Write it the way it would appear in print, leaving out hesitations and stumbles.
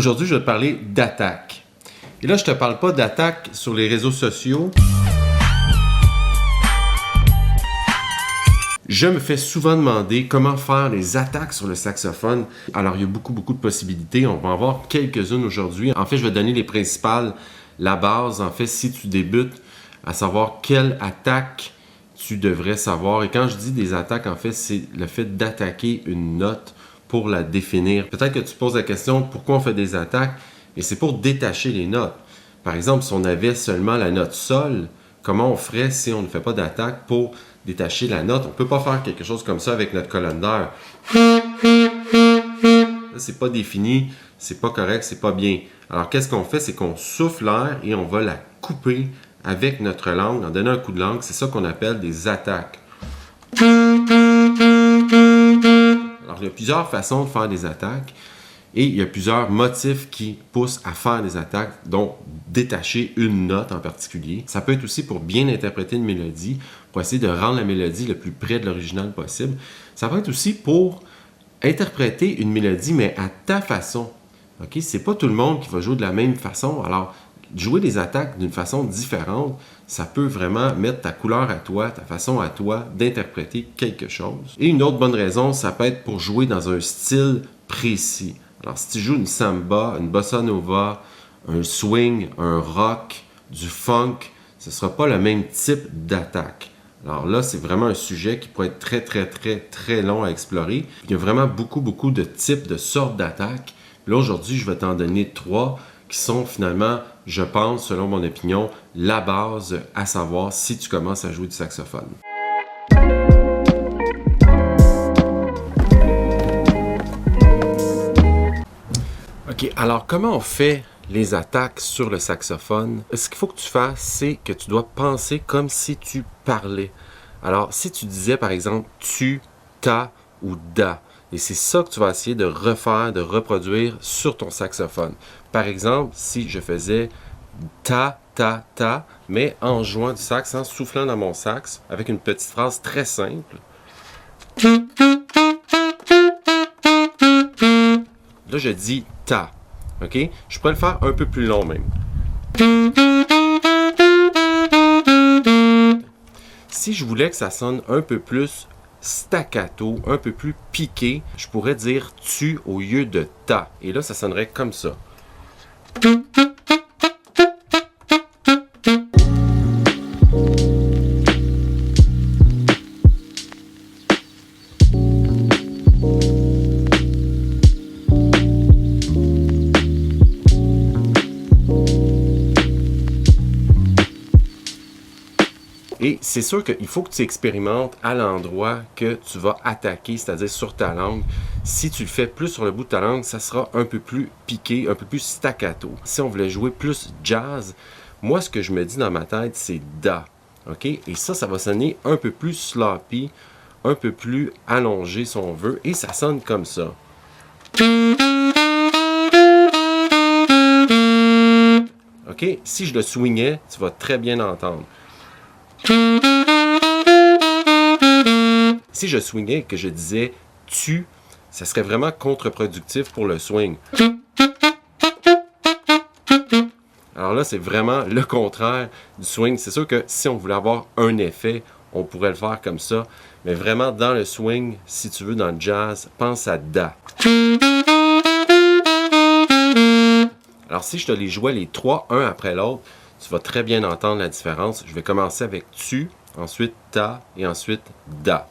Aujourd'hui, je vais te parler d'attaque. Et là, je ne te parle pas d'attaque sur les réseaux sociaux. Je me fais souvent demander comment faire des attaques sur le saxophone. Alors, il y a beaucoup de possibilités. On va en voir quelques-unes aujourd'hui. En fait, je vais donner les principales, la base, en fait, si tu débutes, à savoir quelle attaque tu devrais savoir. Et quand je dis des attaques, en fait, c'est le fait d'attaquer une note pour la définir. Peut-être que tu te poses la question, pourquoi on fait des attaques? Et c'est pour détacher les notes. Par exemple, si on avait seulement la note sol, comment on ferait si on ne fait pas d'attaque pour détacher la note? On ne peut pas faire quelque chose comme ça avec notre colonne d'air. C'est pas défini, c'est pas correct, c'est pas bien. Alors, qu'est-ce qu'on fait? C'est qu'on souffle l'air et on va la couper avec notre langue, en donnant un coup de langue. C'est ça qu'on appelle des attaques. Alors, il y a plusieurs façons de faire des attaques et il y a plusieurs motifs qui poussent à faire des attaques, dont détacher une note en particulier. Ça peut être aussi pour bien interpréter une mélodie, pour essayer de rendre la mélodie le plus près de l'original possible. Ça peut être aussi pour interpréter une mélodie, mais à ta façon. Okay? C'est pas tout le monde qui va jouer de la même façon. Alors, jouer des attaques d'une façon différente, ça peut vraiment mettre ta couleur à toi, ta façon à toi d'interpréter quelque chose. Et une autre bonne raison, ça peut être pour jouer dans un style précis. Alors, si tu joues une samba, une bossa nova, un swing, un rock, du funk, ce ne sera pas le même type d'attaque. Alors là, c'est vraiment un sujet qui pourrait être très long à explorer. Il y a vraiment beaucoup de types, de sortes d'attaques. Là, aujourd'hui, je vais t'en donner 3 qui sont finalement, je pense, selon mon opinion, la base à savoir si tu commences à jouer du saxophone. OK, alors comment on fait les attaques sur le saxophone? Ce qu'il faut que tu fasses, c'est que tu dois penser comme si tu parlais. Alors, si tu disais, par exemple, tu, ta ou da, et c'est ça que tu vas essayer de refaire, de reproduire sur ton saxophone. Par exemple, si je faisais ta, mais en jouant du sax, en soufflant dans mon sax, avec une petite phrase très simple. Là, je dis ta. OK? Je pourrais le faire un peu plus long même. Si je voulais que ça sonne un peu plus staccato, un peu plus piqué, je pourrais dire tu au lieu de ta. Et là, ça sonnerait comme ça. Et c'est sûr qu'il faut que tu expérimentes à l'endroit que tu vas attaquer, c'est-à-dire sur ta langue. Si tu le fais plus sur le bout de ta langue, ça sera un peu plus piqué, un peu plus staccato. Si on voulait jouer plus jazz, moi, ce que je me dis dans ma tête, c'est da. OK? Et ça va sonner un peu plus sloppy, un peu plus allongé, si on veut. Et ça sonne comme ça. OK? Si je le swingais, tu vas très bien entendre. Si je swingais et que je disais tu, ça serait vraiment contre-productif pour le swing. Alors là, c'est vraiment le contraire du swing. C'est sûr que si on voulait avoir un effet, on pourrait le faire comme ça. Mais vraiment, dans le swing, si tu veux, dans le jazz, pense à da. Alors si je te les jouais les 3, un après l'autre, tu vas très bien entendre la différence. Je vais commencer avec tu, ensuite ta et ensuite da.